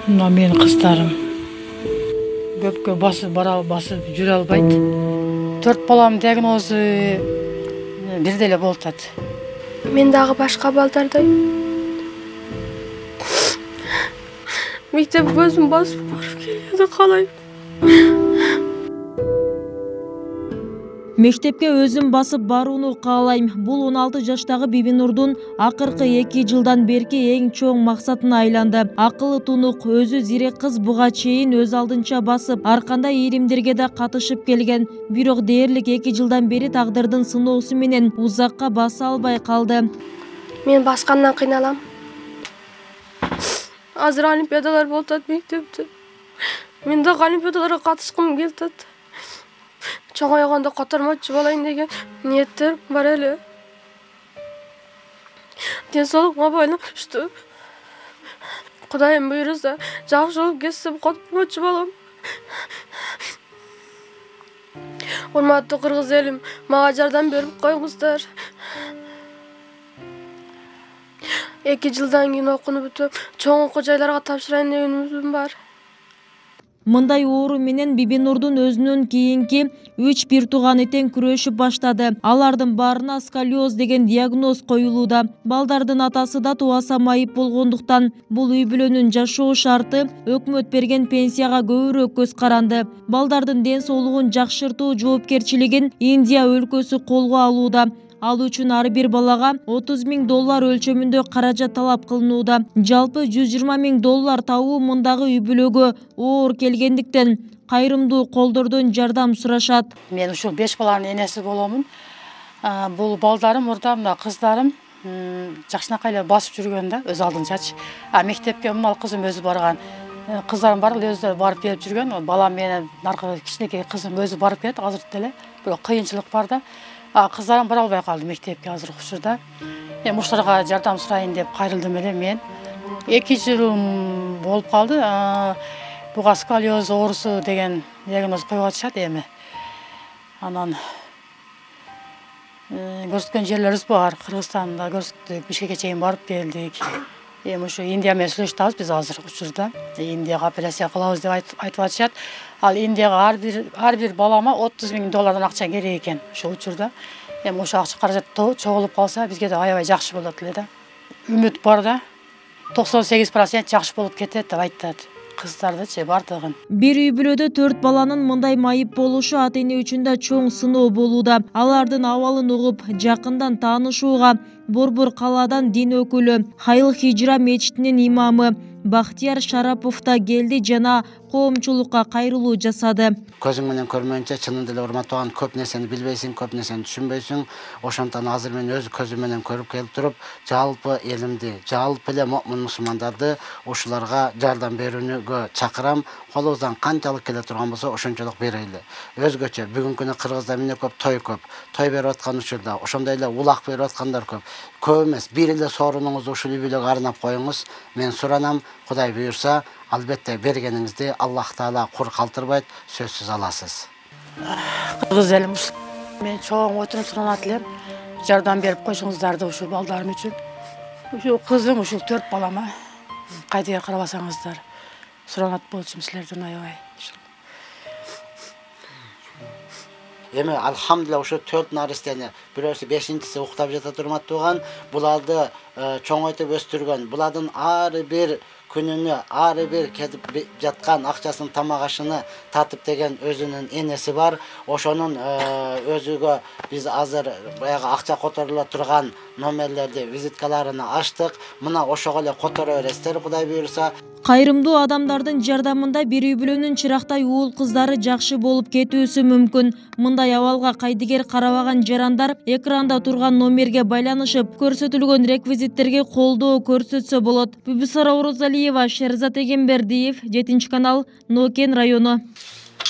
Мына менің қыздарым көпке басып жүре албайды. 4 балам диагнозы бирделе болуп атат. Мен дагы башка балдардай мектеп өзүм басып барып келеді қалай. Мектепке өзім басып барууну каалайм. Бул 16 жаштагы Бибинурдун акыркы 2 жылдан берки эң чоң максатына айланды. Акылы тунук, өзү зирек кыз буга чейин өз алдынча басып, ар кандай ийримдерге да катышып келген. Бирок дээрлик 2 жылдан бери тагдырдын сыноосу менен узакка баса албай калды. Мен баскандан кыйналам. Азыр олимпиадалар болуп атат мектепте. Мен да олимпиадаларга катышкым келип атат. Чоңойгондо котормочу болайын деген ниеттер бар эле. Ден соолугума байланыштуу. Кудайым буйруса, жакшы болуп кетсем котормочу болом. Урматтуу кыргыз элим, мага жардам берип коюңуздар. 2 жылдан кийин окууну бүтүп, чоң окуу жайларга тапшырайын деген үмүтүм бар. Мындай оору менен Бибинурдун өзүнүн кийинки 3 бир тууганы тең күрөшүп баштады. Алардын баарына сколиоз деген диагноз коюлууда. Балдардын атасы да тубаса майып болгондуктан бул үй бүлөнүн жашоо шарты өкмөт берген пенсияга көбүрөөк көз каранды. Балдардын ден соолугун жакшыртуу жоопкерчилигин Индия өлкөсү колго алууда. Ал үчүн ар бир балага $30,000 өлчөмүндө каражат талап кылынууда. Жалпы $120,000 табуу мындагы үй бүлөгө оор келгендиктен кайрымдуу колдордон жардам сурашат. Мен ушул 5 баланын энеси боломун. Бул балдарым, мурда мына кыздарым жакшынакай эле басып жүргөн да, өз алдынчачы. Мектепке мына кызым өзү барган. Кыздарым бар эле өздөрү барып келип жүргөн. Балам менен наркы кичинекей кызым өзү барып келет азыр деле. Бирок кыйынчылык бар да. Кыздарым бара албай калды мектепке азыр учурда. Ушуларга жардам сурайын деп кайрылдым эле мен. 2 жыл болуп калды. Буга сколиоз оорусу деген диагноз коюп атышат эми. Анан көрсөткөн жерлерибиз бар. Кыргызстанда көрсөттүк, Бишкекке чейин барып келдик. Эми ушу Индия менен сүйлөшүп атабыз биз азыр учурда. Индияга операция кылабыз деп айтып атышат. Ал Индияга ар бир балама $30,000 акча керек экен ошол учурда. Эми ошо акча каражат чогулуп калса, бизге да аябай жакшы болот эле да. Үмүт бар да. 98% жакшы болуп кетет деп айтат. Кыздардычы бардыгын. Бир үй бүлөдө 4 баланын мындай майып болушу ата-эне үчүн да чоң сыноо болууда. Алардын абалын угуп, жакындан таанышууга Борбор калаадан дин өкүлү, Хайыл Хижра мечитинин имамы Бахтияр Шарапов да келди жана коомчулукка кайрылуу жасады. Көзүң менен көрмөйүнчө чынында эле урматтаган көп нерсени билбейсиң, көп нерсени түшүнбөйсүң. Ошондон азыр мен өз көзүм менен көрүп келип туруп, жалпы элимди, жалпы эле мукмин мусулмандарды ушуларга жардам берүүгө чакырам. Колубуздан канчалык келе турган болсо, ошончолук берели. Өзгөчө бүгүнкү күнү Кыргызда эмне көп, той берип аткан учурда, ошондой эле улак берип аткандар көп. Көп эмес, бир эле сорунуңузду ушул үй бүлөгө арнап коюңуз. Мен суранам, Кудай буйрса, албетте бергениңизди Аллах Таала кур калтырбайт, сөзсүз аласыз. Кыргыз элим, мен чоң отуруп суранат элем. Жардам берип койсоңуздарды ушул балдарым үчүн. Ушул кызым, ушул 4 балама кайдыга карабасаңыздар. Суранат болчумун силерден аябай. Эми алхамдулилlah ошо 4 наристени, бирөөсү 5-инчиси уктап жата турматтууган, буларды чоңойтуп өстүргөн. Булардын ар бир күнүнө, ар бир кетип жаткан акчасын, тамак ашыны татып деген өзүнүн энеси бар. Ошонун өзүгө биз азыр баягы акча которула турган номерлерди, визиткаларын ачтык. Мына ошого эле которо бересиздер, Кудай буйрса. Кайрымдуу адамдардын жардамында бир үй бүлөнүн чырактай уул кыздары жакшы болуп кетүүсү мүмкүн. Мындай абалга кайдыгер карабаган жарандар экранда турган номерге байланышып, көрсөтүлгөн реквизиттерге колдоо көрсөтсө болот. Бүбүсара Орозалиева, Шерзат Эгембердиев, 7 канал, Нокен району.